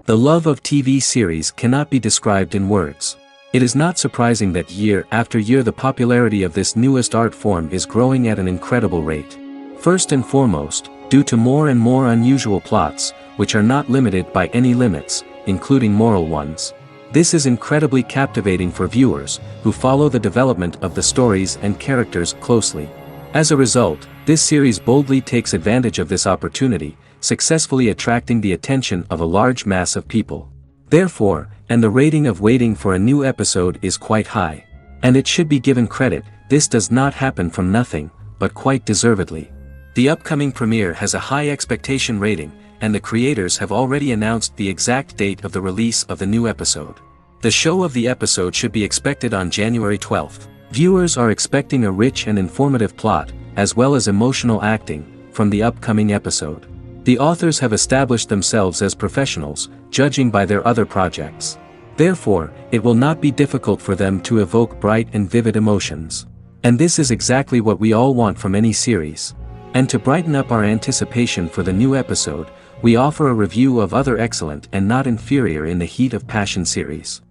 The love of TV series cannot be described in words. It is not surprising that year after year the popularity of this newest art form is growing at an incredible rate. First and foremost, due to more and more unusual plots, which are not limited by any limits, including moral ones. This is incredibly captivating for viewers, who follow the development of the stories and characters closely. As a result, this series boldly takes advantage of this opportunity, successfully attracting the attention of a large mass of people. Therefore, and the rating of waiting for a new episode is quite high. And it should be given credit, this does not happen from nothing, but quite deservedly. The upcoming premiere has a high expectation rating, and the creators have already announced the exact date of the release of the new episode. The show of the episode should be expected on January 12th. Viewers are expecting a rich and informative plot, as well as emotional acting, from the upcoming episode. The authors have established themselves as professionals, judging by their other projects. Therefore, it will not be difficult for them to evoke bright and vivid emotions. And this is exactly what we all want from any series. And to brighten up our anticipation for the new episode, we offer a review of other excellent and not inferior in the Heat of Passion series.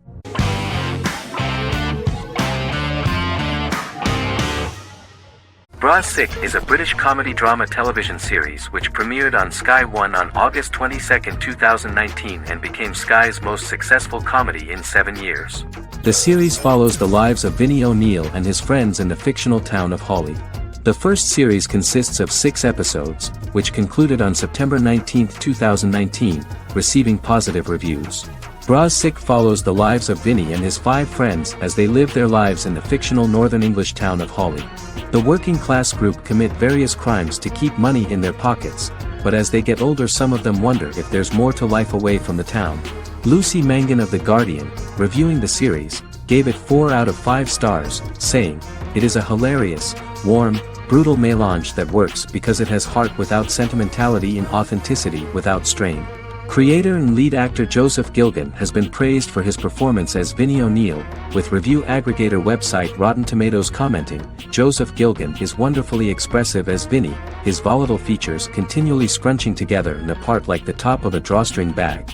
Bra Sick is a British comedy drama television series which premiered on Sky One on August 22, 2019 and became Sky's most successful comedy in 7 years. The series follows the lives of Vinnie O'Neill and his friends in the fictional town of Hawley. The first series consists of 6 episodes, which concluded on September 19, 2019, receiving positive reviews. Bra Sick follows the lives of Vinnie and his 5 friends as they live their lives in the fictional Northern English town of Hawley. The working class group commit various crimes to keep money in their pockets, but as they get older some of them wonder if there's more to life away from the town. Lucy Mangan of The Guardian, reviewing the series, gave it 4 out of 5 stars, saying, "It is a hilarious, warm, brutal melange that works because it has heart without sentimentality and authenticity without strain." Creator and lead actor Joseph Gilgun has been praised for his performance as Vinnie O'Neill, with review aggregator website Rotten Tomatoes commenting, "Joseph Gilgun is wonderfully expressive as Vinnie, his volatile features continually scrunching together and apart like the top of a drawstring bag."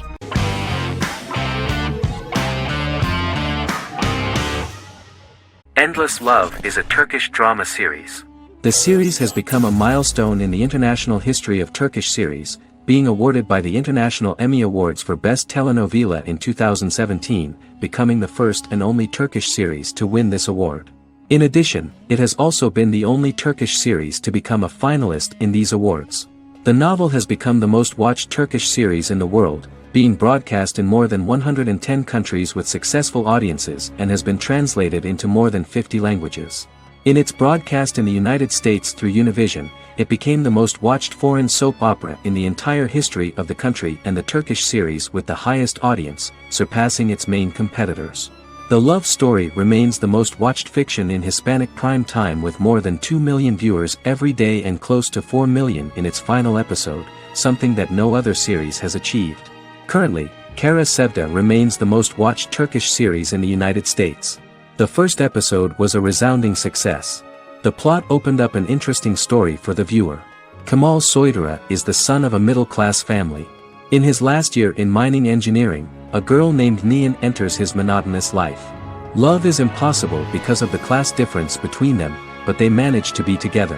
Endless Love is a Turkish drama series. The series has become a milestone in the international history of Turkish series, being awarded by the International Emmy Awards for Best Telenovela in 2017, becoming the first and only Turkish series to win this award. In addition, it has also been the only Turkish series to become a finalist in these awards. The novel has become the most watched Turkish series in the world, being broadcast in more than 110 countries with successful audiences and has been translated into more than 50 languages. In its broadcast in the United States through Univision, it became the most watched foreign soap opera in the entire history of the country and the Turkish series with the highest audience, surpassing its main competitors. The love story remains the most watched fiction in Hispanic prime time with more than 2 million viewers every day and close to 4 million in its final episode, something that no other series has achieved. Currently, Kara Sevda remains the most watched Turkish series in the United States. The first episode was a resounding success. The plot opened up an interesting story for the viewer. Kemal Soydura is the son of a middle-class family. In his last year in mining engineering, a girl named Nihan enters his monotonous life. Love is impossible because of the class difference between them, but they manage to be together.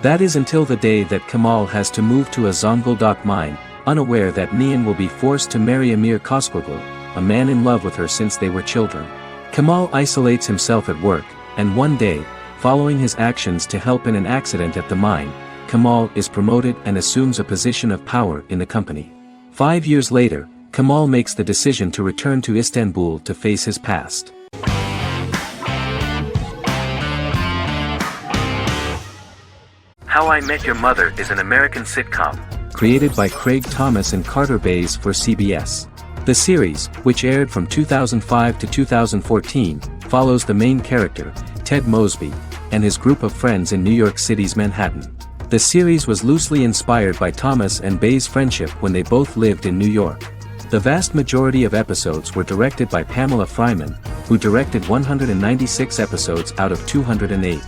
That is until the day that Kemal has to move to a Zonguldak mine, unaware that Nihan will be forced to marry Emir Koskoglu, a man in love with her since they were children. Kemal isolates himself at work, and one day, following his actions to help in an accident at the mine, Kemal is promoted and assumes a position of power in the company. 5 years later, Kemal makes the decision to return to Istanbul to face his past. How I Met Your Mother is an American sitcom, created by Craig Thomas and Carter Bays for CBS. The series, which aired from 2005 to 2014, follows the main character, Ted Mosby, and his group of friends in New York City's Manhattan. The series was loosely inspired by Thomas and Bays' friendship when they both lived in New York. The vast majority of episodes were directed by Pamela Fryman, who directed 196 episodes out of 208.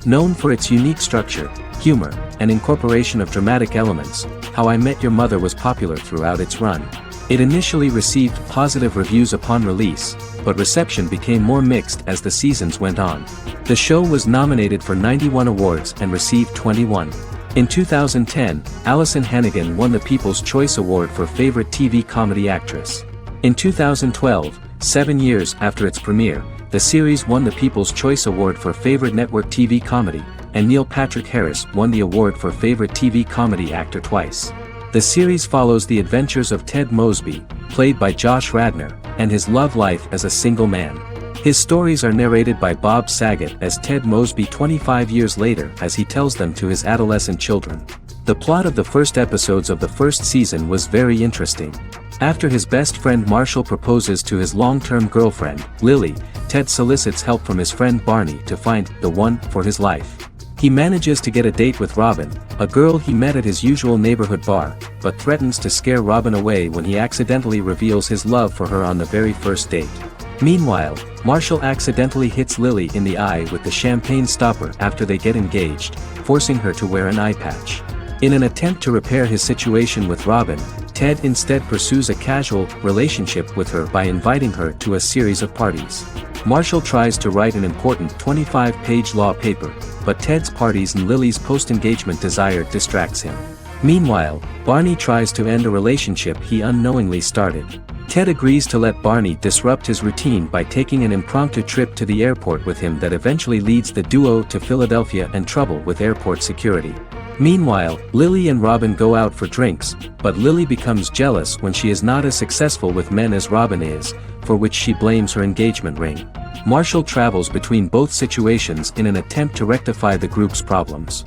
Known for its unique structure, humor, and incorporation of dramatic elements, How I Met Your Mother was popular throughout its run. It initially received positive reviews upon release, but reception became more mixed as the seasons went on. The show was nominated for 91 awards and received 21. In 2010, Alyson Hannigan won the People's Choice Award for Favorite TV Comedy Actress. In 2012, 7 years after its premiere, the series won the People's Choice Award for Favorite Network TV Comedy, and Neil Patrick Harris won the award for Favorite TV Comedy Actor twice. The series follows the adventures of Ted Mosby, played by Josh Radnor, and his love life as a single man. His stories are narrated by Bob Saget as Ted Mosby 25 years later as he tells them to his adolescent children. The plot of the first episodes of the first season was very interesting. After his best friend Marshall proposes to his long-term girlfriend, Lily, Ted solicits help from his friend Barney to find the one for his life. He manages to get a date with Robin, a girl he met at his usual neighborhood bar, but threatens to scare Robin away when he accidentally reveals his love for her on the very first date. Meanwhile, Marshall accidentally hits Lily in the eye with the champagne stopper after they get engaged, forcing her to wear an eye patch. In an attempt to repair his situation with Robin, Ted instead pursues a casual relationship with her by inviting her to a series of parties. Marshall tries to write an important 25-page law paper, but Ted's parties and Lily's post-engagement desire distracts him. Meanwhile, Barney tries to end a relationship he unknowingly started. Ted agrees to let Barney disrupt his routine by taking an impromptu trip to the airport with him that eventually leads the duo to Philadelphia and trouble with airport security. Meanwhile, Lily and Robin go out for drinks, but Lily becomes jealous when she is not as successful with men as Robin is, for which she blames her engagement ring. Marshall travels between both situations in an attempt to rectify the group's problems.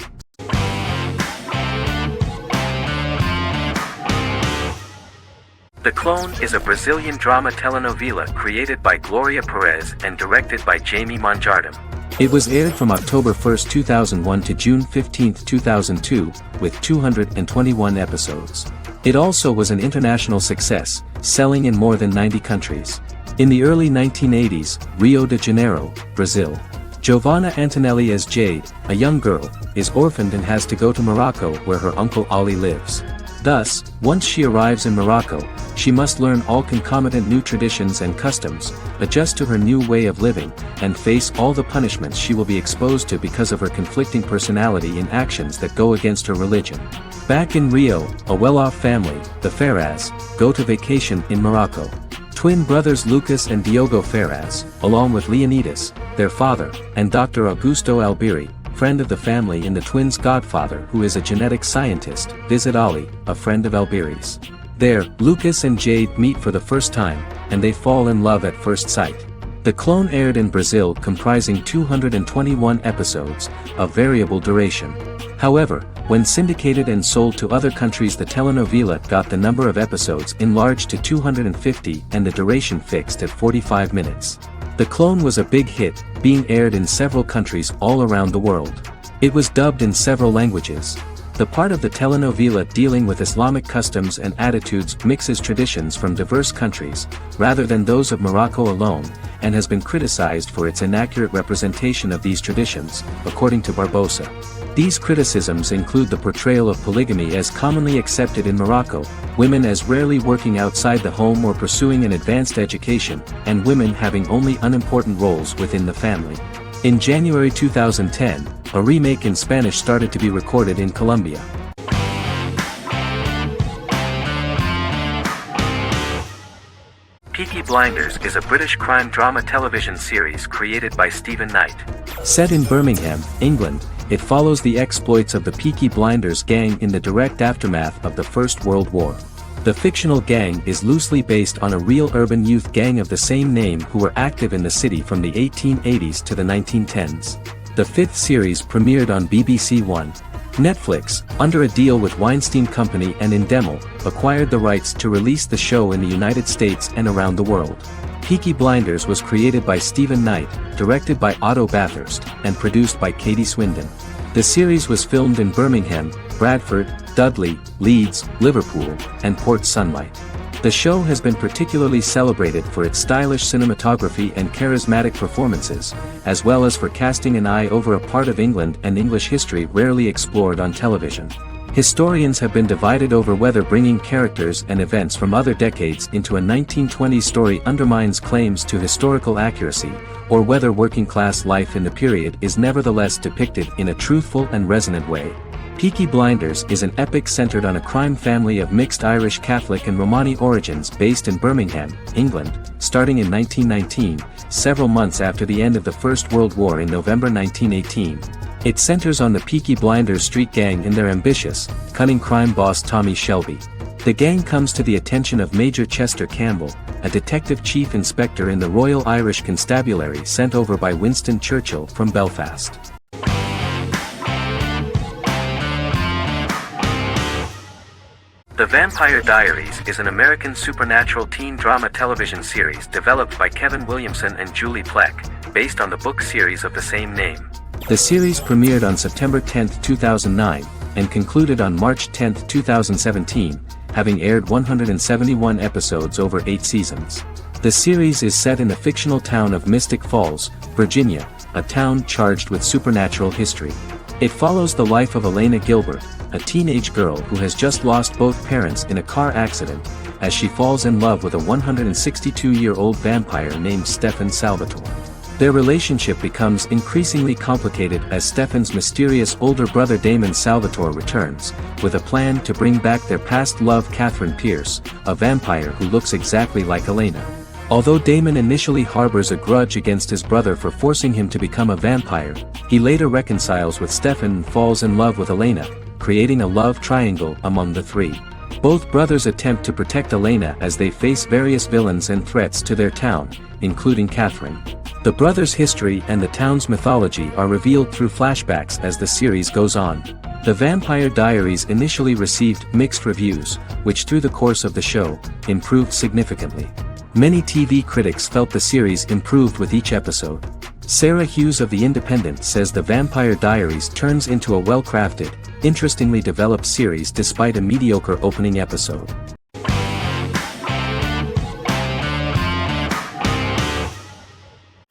The Clone is a Brazilian drama telenovela created by Gloria Perez and directed by Jamie Monjardim. It was aired from October 1, 2001 to June 15, 2002, with 221 episodes. It also was an international success, selling in more than 90 countries. In the early 1980s, Rio de Janeiro, Brazil. Giovanna Antonelli as Jade, a young girl, is orphaned and has to go to Morocco where her uncle Ali lives. Thus, once she arrives in Morocco, she must learn all concomitant new traditions and customs, adjust to her new way of living, and face all the punishments she will be exposed to because of her conflicting personality and actions that go against her religion. Back in Rio, a well-off family, the Ferraz, go to vacation in Morocco. Twin brothers Lucas and Diogo Ferraz, along with Leonidas, their father, and Dr. Augusto Albiri, friend of the family and the twins' godfather who is a genetic scientist, visit Ali, a friend of Albiri's. There, Lucas and Jade meet for the first time, and they fall in love at first sight. The Clone aired in Brazil comprising 221 episodes, of variable duration. However, when syndicated and sold to other countries, the telenovela got the number of episodes enlarged to 250 and the duration fixed at 45 minutes. The Clone was a big hit, being aired in several countries all around the world. It was dubbed in several languages. The part of the telenovela dealing with Islamic customs and attitudes mixes traditions from diverse countries, rather than those of Morocco alone, and has been criticized for its inaccurate representation of these traditions, according to Barbosa. These criticisms include the portrayal of polygamy as commonly accepted in Morocco, women as rarely working outside the home or pursuing an advanced education, and women having only unimportant roles within the family. In January 2010, a remake in Spanish started to be recorded in Colombia. Peaky Blinders is a British crime drama television series created by Stephen Knight. Set in Birmingham, England, it follows the exploits of the Peaky Blinders gang in the direct aftermath of the First World War. The fictional gang is loosely based on a real urban youth gang of the same name who were active in the city from the 1880s to the 1910s. The fifth series premiered on BBC One. Netflix, under a deal with Weinstein Company and Endemol, acquired the rights to release the show in the United States and around the world. Peaky Blinders was created by Stephen Knight, directed by Otto Bathurst, and produced by Katie Swindon. The series was filmed in Birmingham, Bradford, Dudley, Leeds, Liverpool, and Port Sunlight. The show has been particularly celebrated for its stylish cinematography and charismatic performances, as well as for casting an eye over a part of England and English history rarely explored on television. Historians have been divided over whether bringing characters and events from other decades into a 1920s story undermines claims to historical accuracy, or whether working-class life in the period is nevertheless depicted in a truthful and resonant way. Peaky Blinders is an epic centered on a crime family of mixed Irish Catholic and Romani origins based in Birmingham, England, starting in 1919, several months after the end of the First World War in November 1918. It centers on the Peaky Blinders street gang and their ambitious, cunning crime boss Tommy Shelby. The gang comes to the attention of Major Chester Campbell, a detective chief inspector in the Royal Irish Constabulary sent over by Winston Churchill from Belfast. The Vampire Diaries is an American supernatural teen drama television series developed by Kevin Williamson and Julie Plec, based on the book series of the same name. The series premiered on September 10, 2009, and concluded on March 10, 2017, having aired 171 episodes over 8 seasons. The series is set in the fictional town of Mystic Falls, Virginia, a town charged with supernatural history. It follows the life of Elena Gilbert, a teenage girl who has just lost both parents in a car accident, as she falls in love with a 162-year-old vampire named Stefan Salvatore. Their relationship becomes increasingly complicated as Stefan's mysterious older brother Damon Salvatore returns, with a plan to bring back their past love Catherine Pierce, a vampire who looks exactly like Elena. Although Damon initially harbors a grudge against his brother for forcing him to become a vampire, he later reconciles with Stefan and falls in love with Elena, creating a love triangle among the three. Both brothers attempt to protect Elena as they face various villains and threats to their town, including Catherine. The brothers' history and the town's mythology are revealed through flashbacks as the series goes on. The Vampire Diaries initially received mixed reviews, which through the course of the show, improved significantly. Many TV critics felt the series improved with each episode. Sarah Hughes of The Independent says The Vampire Diaries turns into a well-crafted, interestingly developed series despite a mediocre opening episode.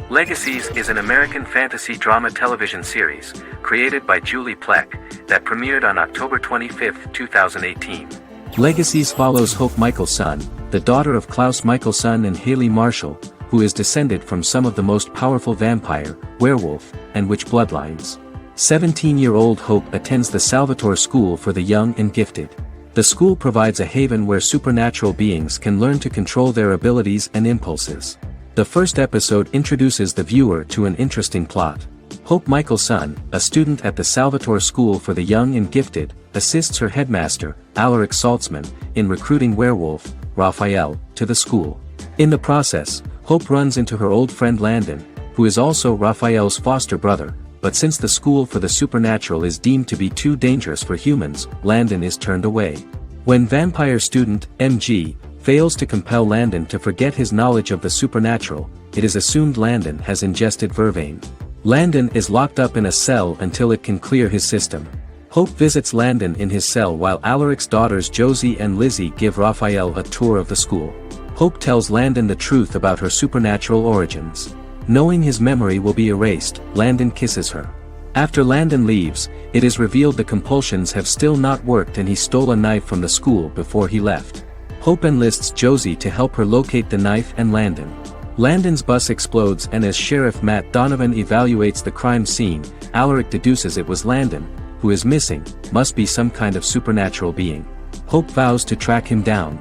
Legacies is an American fantasy drama television series, created by Julie Plec, that premiered on October 25, 2018. Legacies follows Hope Michelson, the daughter of Klaus Michelson and Haley Marshall, who is descended from some of the most powerful vampire, werewolf, and witch bloodlines. 17-year-old Hope attends the Salvatore School for the Young and Gifted. The school provides a haven where supernatural beings can learn to control their abilities and impulses. The first episode introduces the viewer to an interesting plot. Hope Michelson, a student at the Salvatore School for the Young and Gifted, assists her headmaster, Alaric Saltzman, in recruiting werewolf, Raphael, to the school. In the process, Hope runs into her old friend Landon, who is also Raphael's foster brother, but since the school for the supernatural is deemed to be too dangerous for humans, Landon is turned away. When vampire student, MG, fails to compel Landon to forget his knowledge of the supernatural, it is assumed Landon has ingested vervain. Landon is locked up in a cell until it can clear his system. Hope visits Landon in his cell while Alaric's daughters Josie and Lizzie give Raphael a tour of the school. Hope tells Landon the truth about her supernatural origins. Knowing his memory will be erased, Landon kisses her. After Landon leaves, it is revealed the compulsions have still not worked and he stole a knife from the school before he left. Hope enlists Josie to help her locate the knife and Landon. Landon's bus explodes and as Sheriff Matt Donovan evaluates the crime scene, Alaric deduces it was Landon, who is missing, must be some kind of supernatural being. Hope vows to track him down.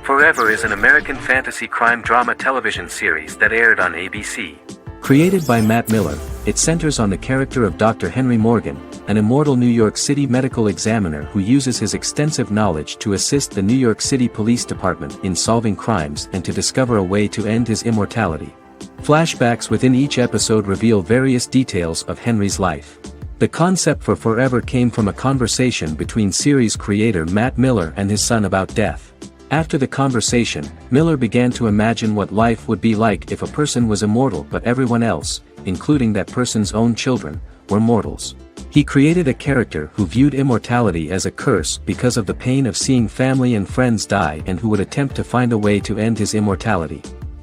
Forever is an American fantasy crime drama television series that aired on ABC. Created by Matt Miller, it centers on the character of Dr. Henry Morgan, an immortal New York City medical examiner who uses his extensive knowledge to assist the New York City Police Department in solving crimes and to discover a way to end his immortality. Flashbacks within each episode reveal various details of Henry's life. The concept for Forever came from a conversation between series creator Matt Miller and his son about death. After the conversation, Miller began to imagine what life would be like if a person was immortal but everyone else, including that person's own children, were mortals. He created a character who viewed immortality as a curse because of the pain of seeing family and friends die and who would attempt to find a way to end his immortality.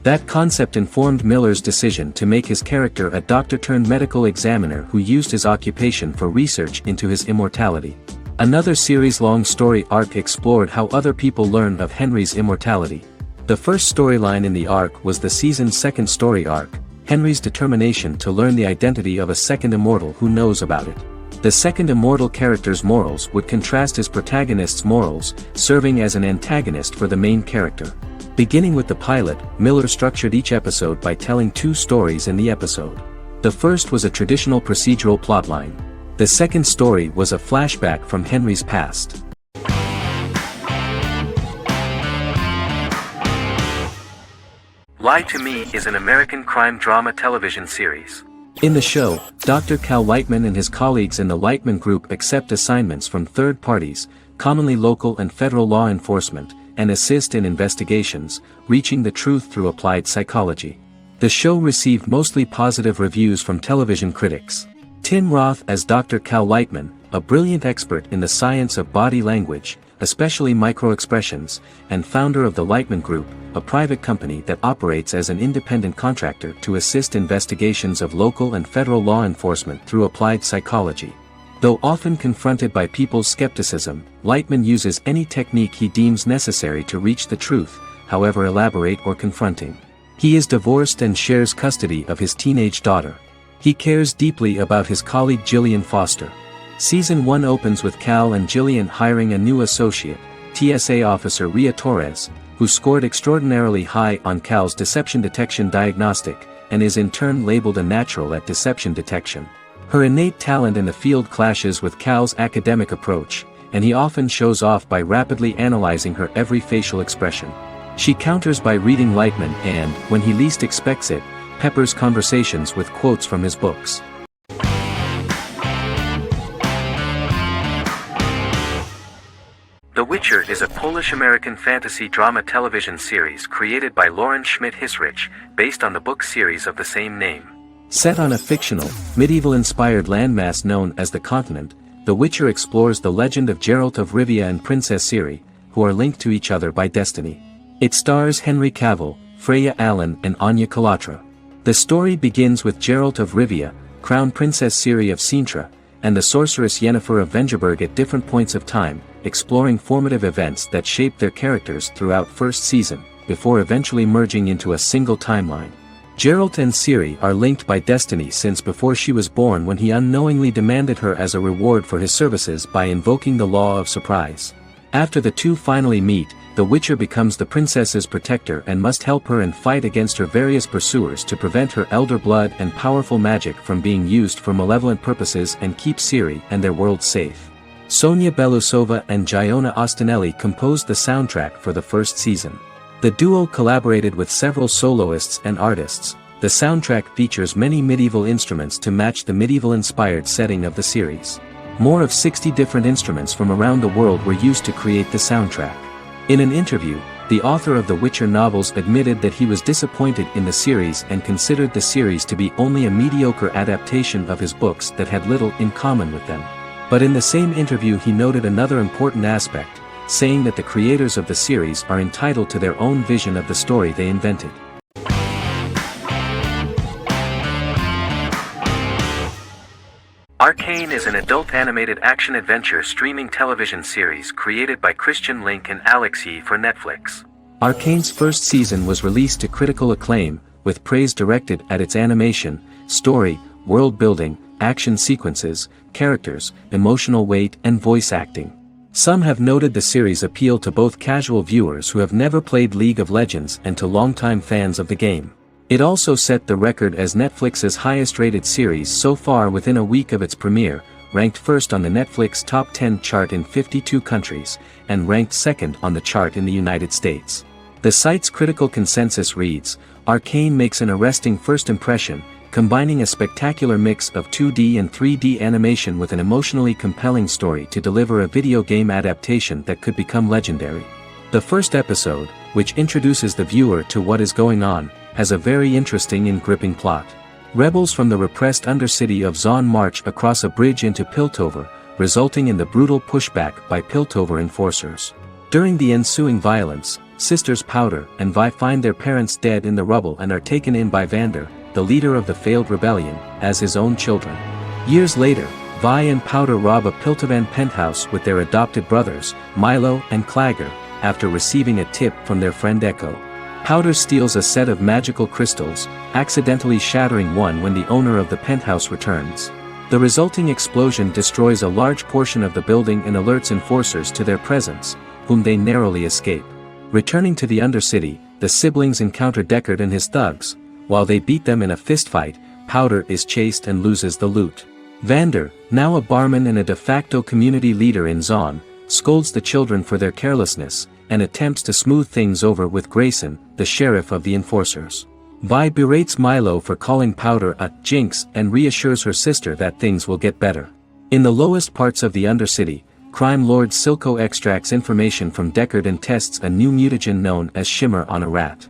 That concept informed Miller's decision to make his character a doctor-turned-medical examiner who used his occupation for research into his immortality. Another series-long story arc explored how other people learned of Henry's immortality. The first storyline in the arc was the season's second story arc, Henry's determination to learn the identity of a second immortal who knows about it. The second immortal character's morals would contrast his protagonist's morals, serving as an antagonist for the main character. Beginning with the pilot, Miller structured each episode by telling two stories in the episode. The first was a traditional procedural plotline. The second story was a flashback from Henry's past. Lie to Me is an American crime drama television series. In the show, Dr. Cal Lightman and his colleagues in the Lightman Group accept assignments from third parties, commonly local and federal law enforcement, and assist in investigations, reaching the truth through applied psychology. The show received mostly positive reviews from television critics. Tim Roth as Dr. Cal Lightman, a brilliant expert in the science of body language, especially microexpressions, and founder of the Lightman Group, a private company that operates as an independent contractor to assist investigations of local and federal law enforcement through applied psychology. Though often confronted by people's skepticism, Lightman uses any technique he deems necessary to reach the truth, however elaborate or confronting. He is divorced and shares custody of his teenage daughter. He cares deeply about his colleague Gillian Foster. Season 1 opens with Cal and Gillian hiring a new associate, TSA officer Rhea Torres, who scored extraordinarily high on Cal's deception detection diagnostic, and is in turn labeled a natural at deception detection. Her innate talent in the field clashes with Cal's academic approach, and he often shows off by rapidly analyzing her every facial expression. She counters by reading Lightman and, when he least expects it, peppers conversations with quotes from his books. The Witcher is a Polish-American fantasy drama television series created by Lauren Schmidt-Hissrich, based on the book series of the same name. Set on a fictional, medieval-inspired landmass known as the Continent, The Witcher explores the legend of Geralt of Rivia and Princess Ciri, who are linked to each other by destiny. It stars Henry Cavill, Freya Allan and Anya Chalotra. The story begins with Geralt of Rivia, Crown Princess Ciri of Sintra, and the sorceress Yennefer of Vengerberg at different points of time, exploring formative events that shape their characters throughout first season, before eventually merging into a single timeline. Geralt and Ciri are linked by destiny since before she was born, when he unknowingly demanded her as a reward for his services by invoking the law of surprise. After the two finally meet, the Witcher becomes the princess's protector and must help her and fight against her various pursuers to prevent her elder blood and powerful magic from being used for malevolent purposes and keep Ciri and their world safe. Sonia Belousova and Giona Ostinelli composed the soundtrack for the first season. The duo collaborated with several soloists and artists. The soundtrack features many medieval instruments to match the medieval-inspired setting of the series. More of 60 different instruments from around the world were used to create the soundtrack. In an interview, the author of the Witcher novels admitted that he was disappointed in the series and considered the series to be only a mediocre adaptation of his books that had little in common with them. But in the same interview he noted another important aspect, saying that the creators of the series are entitled to their own vision of the story they invented. Arcane is an adult animated action-adventure streaming television series created by Christian Link and Alex Yee for Netflix. Arcane's first season was released to critical acclaim, with praise directed at its animation, story, world-building, action sequences, characters, emotional weight and voice acting. Some have noted the series' appeal to both casual viewers who have never played League of Legends and to longtime fans of the game. It also set the record as Netflix's highest-rated series so far within a week of its premiere, ranked first on the Netflix Top 10 chart in 52 countries, and ranked second on the chart in the United States. The site's critical consensus reads, "Arcane makes an arresting first impression, combining a spectacular mix of 2D and 3D animation with an emotionally compelling story to deliver a video game adaptation that could become legendary." The first episode, which introduces the viewer to what is going on, has a very interesting and gripping plot. Rebels from the repressed undercity of Zon march across a bridge into Piltover, resulting in the brutal pushback by Piltover enforcers. During the ensuing violence, sisters Powder and Vi find their parents dead in the rubble and are taken in by Vander, the leader of the failed rebellion, as his own children. Years later, Vi and Powder rob a Piltovan penthouse with their adopted brothers, Milo and Clagger, after receiving a tip from their friend Echo. Powder steals a set of magical crystals, accidentally shattering one when the owner of the penthouse returns. The resulting explosion destroys a large portion of the building and alerts enforcers to their presence, whom they narrowly escape. Returning to the Undercity, the siblings encounter Deckard and his thugs. While they beat them in a fistfight, Powder is chased and loses the loot. Vander, now a barman and a de facto community leader in Zaun, scolds the children for their carelessness, and attempts to smooth things over with Grayson, the sheriff of the enforcers. Vi berates Milo for calling Powder a jinx and reassures her sister that things will get better. In the lowest parts of the Undercity, crime lord Silco extracts information from Deckard and tests a new mutagen known as Shimmer on a rat.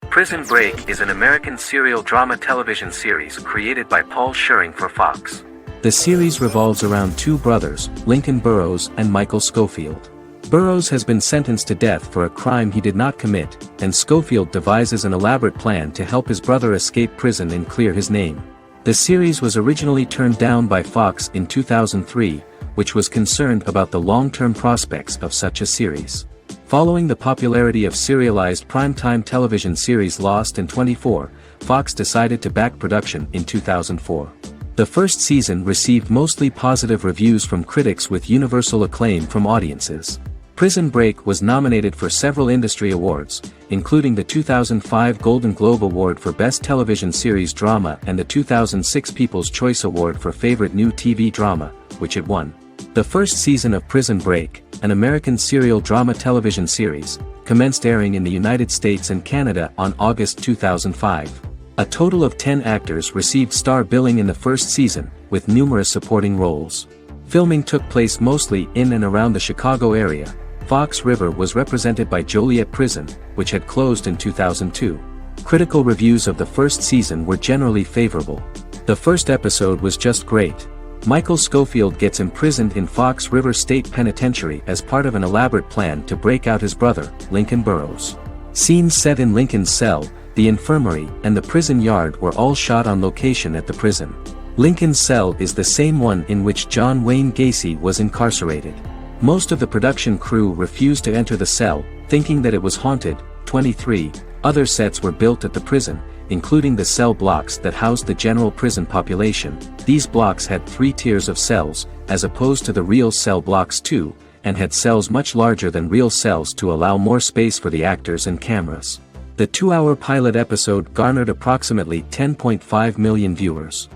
Prison Break is an American serial drama television series created by Paul Schering for Fox. The series revolves around two brothers, Lincoln Burrows and Michael Schofield. Burrows has been sentenced to death for a crime he did not commit, and Schofield devises an elaborate plan to help his brother escape prison and clear his name. The series was originally turned down by Fox in 2003, which was concerned about the long-term prospects of such a series. Following the popularity of serialized primetime television series Lost in 24, Fox decided to back production in 2004. The first season received mostly positive reviews from critics with universal acclaim from audiences. Prison Break was nominated for several industry awards, including the 2005 Golden Globe Award for Best Television Series Drama and the 2006 People's Choice Award for Favorite New TV Drama, which it won. The first season of Prison Break, an American serial drama television series, commenced airing in the United States and Canada on August 2005. A total of 10 actors received star billing in the first season, with numerous supporting roles. Filming took place mostly in and around the Chicago area. Fox River was represented by Joliet Prison, which had closed in 2002. Critical reviews of the first season were generally favorable. The first episode was just great. Michael Schofield gets imprisoned in Fox River State Penitentiary as part of an elaborate plan to break out his brother, Lincoln Burrows. Scenes set in Lincoln's cell, the infirmary, and the prison yard were all shot on location at the prison. Lincoln's cell is the same one in which John Wayne Gacy was incarcerated. Most of the production crew refused to enter the cell, thinking that it was haunted. 23 other sets were built at the prison, including the cell blocks that housed the general prison population. These blocks had 3 tiers of cells, as opposed to the real cell blocks 2, and had cells much larger than real cells to allow more space for the actors and cameras. The 2-hour pilot episode garnered approximately 10.5 million viewers.